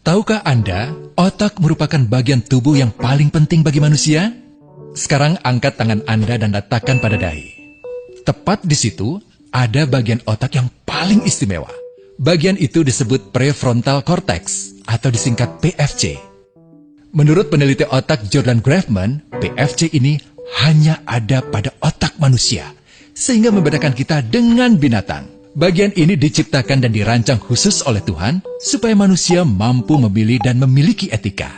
Tahukah Anda, otak merupakan bagian tubuh yang paling penting bagi manusia? Sekarang angkat tangan Anda dan letakkan pada dahi. Tepat di situ, ada bagian otak yang paling istimewa. Bagian itu disebut prefrontal cortex, atau disingkat PFC. Menurut peneliti otak Jordan Grafman, PFC ini hanya ada pada otak manusia, sehingga membedakan kita dengan binatang. Bagian ini diciptakan dan dirancang khusus oleh Tuhan supaya manusia mampu memilih dan memiliki etika.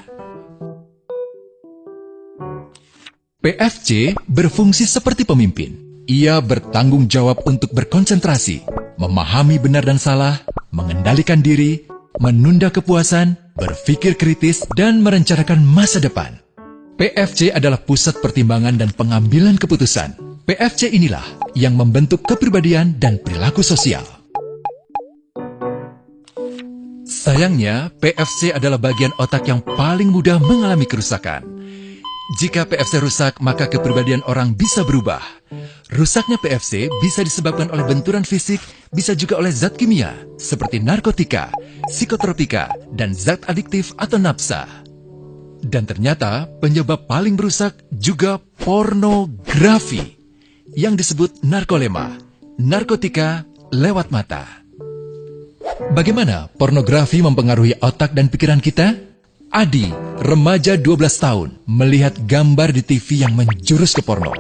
PFC berfungsi seperti pemimpin. Ia bertanggung jawab untuk berkonsentrasi, memahami benar dan salah, mengendalikan diri, menunda kepuasan, berpikir kritis, dan merencanakan masa depan. PFC adalah pusat pertimbangan dan pengambilan keputusan. PFC inilah yang membentuk kepribadian dan perilaku sosial. Sayangnya, PFC adalah bagian otak yang paling mudah mengalami kerusakan. Jika PFC rusak, maka kepribadian orang bisa berubah. Rusaknya PFC bisa disebabkan oleh benturan fisik, bisa juga oleh zat kimia, seperti narkotika, psikotropika, dan zat adiktif atau nafsa. Dan ternyata penyebab paling merusak juga pornografi, yang disebut narkolema, narkotika lewat mata. Bagaimana pornografi mempengaruhi otak dan pikiran kita? Adi, remaja 12 tahun, melihat gambar di TV yang menjurus ke porno.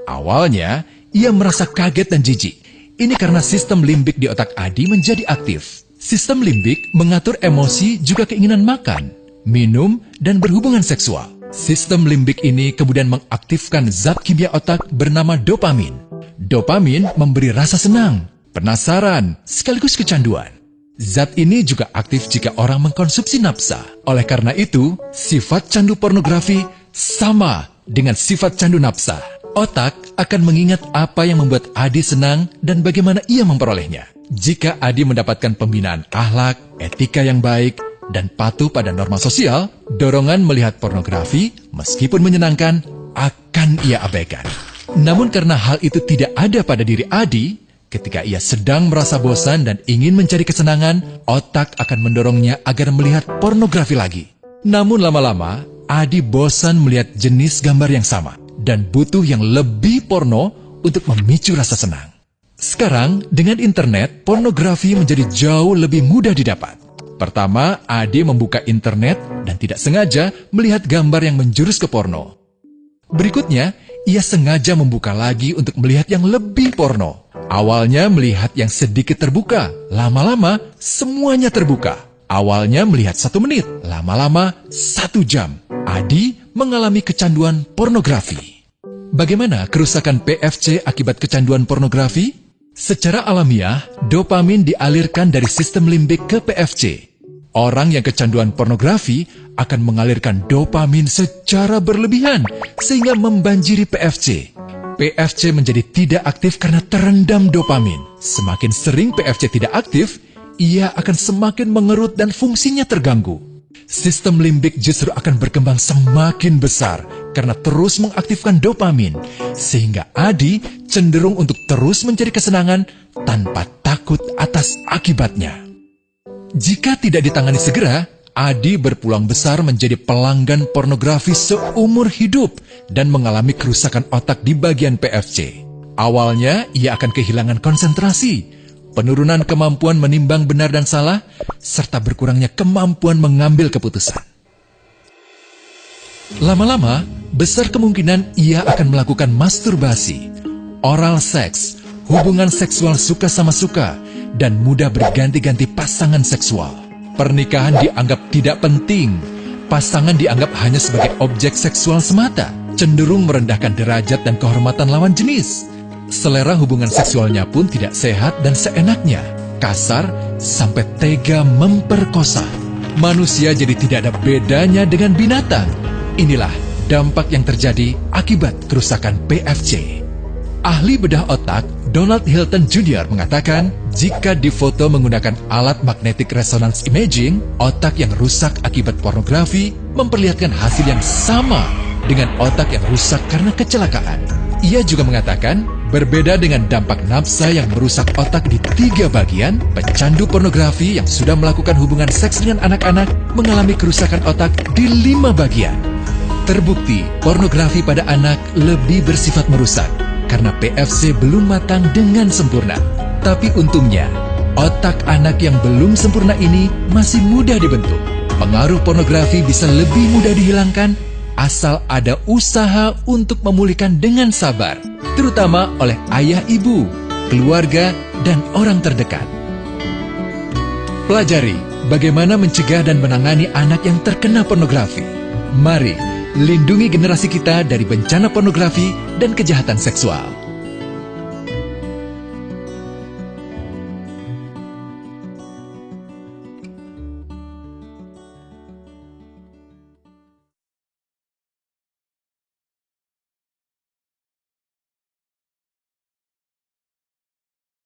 Awalnya, ia merasa kaget dan jijik. Ini karena sistem limbik di otak Adi menjadi aktif. Sistem limbik mengatur emosi juga keinginan makan, minum, dan berhubungan seksual. Sistem limbik ini kemudian mengaktifkan zat kimia otak bernama dopamin. Dopamin memberi rasa senang, penasaran, sekaligus kecanduan. Zat ini juga aktif jika orang mengkonsumsi nafsa. Oleh karena itu, sifat candu pornografi sama dengan sifat candu nafsa. Otak akan mengingat apa yang membuat Adi senang dan bagaimana ia memperolehnya. Jika Adi mendapatkan pembinaan akhlak, etika yang baik, dan patuh pada norma sosial, dorongan melihat pornografi, meskipun menyenangkan, akan ia abaikan. Namun karena hal itu tidak ada pada diri Adi, ketika ia sedang merasa bosan dan ingin mencari kesenangan, otak akan mendorongnya agar melihat pornografi lagi. Namun lama-lama, Adi bosan melihat jenis gambar yang sama, dan butuh yang lebih porno untuk memicu rasa senang. Sekarang, dengan internet, pornografi menjadi jauh lebih mudah didapat. Pertama, Adi membuka internet dan tidak sengaja melihat gambar yang menjurus ke porno. Berikutnya, ia sengaja membuka lagi untuk melihat yang lebih porno. Awalnya melihat yang sedikit terbuka, lama-lama semuanya terbuka. Awalnya melihat 1 menit, lama-lama 1 jam. Adi mengalami kecanduan pornografi. Bagaimana kerusakan PFC akibat kecanduan pornografi? Secara alamiah, dopamin dialirkan dari sistem limbik ke PFC. Orang yang kecanduan pornografi akan mengalirkan dopamin secara berlebihan sehingga membanjiri PFC. PFC menjadi tidak aktif karena terendam dopamin. Semakin sering PFC tidak aktif, ia akan semakin mengerut dan fungsinya terganggu. Sistem limbik justru akan berkembang semakin besar karena terus mengaktifkan dopamin, sehingga Adi cenderung untuk terus mencari kesenangan tanpa takut atas akibatnya. Jika tidak ditangani segera, Adi berpeluang besar menjadi pelanggan pornografi seumur hidup dan mengalami kerusakan otak di bagian PFC. Awalnya, ia akan kehilangan konsentrasi, penurunan kemampuan menimbang benar dan salah, serta berkurangnya kemampuan mengambil keputusan. Lama-lama, besar kemungkinan ia akan melakukan masturbasi, oral seks, hubungan seksual suka sama suka, dan mudah berganti-ganti pasangan seksual. Pernikahan dianggap tidak penting, pasangan dianggap hanya sebagai objek seksual semata, cenderung merendahkan derajat dan kehormatan lawan jenis. Selera hubungan seksualnya pun tidak sehat dan seenaknya, kasar sampai tega memperkosa. Manusia jadi tidak ada bedanya dengan binatang. Inilah dampak yang terjadi akibat kerusakan PFC. Ahli bedah otak Donald Hilton Jr. mengatakan, jika difoto menggunakan alat magnetic resonance imaging, otak yang rusak akibat pornografi memperlihatkan hasil yang sama dengan otak yang rusak karena kecelakaan. Ia juga mengatakan, Berbeda dengan dampak nafsa yang merusak otak di 3 bagian, pecandu pornografi yang sudah melakukan hubungan seks dengan anak-anak mengalami kerusakan otak di 5 bagian. Terbukti, pornografi pada anak lebih bersifat merusak karena PFC belum matang dengan sempurna. Tapi untungnya, otak anak yang belum sempurna ini masih mudah dibentuk. Pengaruh pornografi bisa lebih mudah dihilangkan asal ada usaha untuk memulihkan dengan sabar, terutama oleh ayah ibu, keluarga, dan orang terdekat. Pelajari bagaimana mencegah dan menangani anak yang terkena pornografi. Mari lindungi generasi kita dari bencana pornografi dan kejahatan seksual.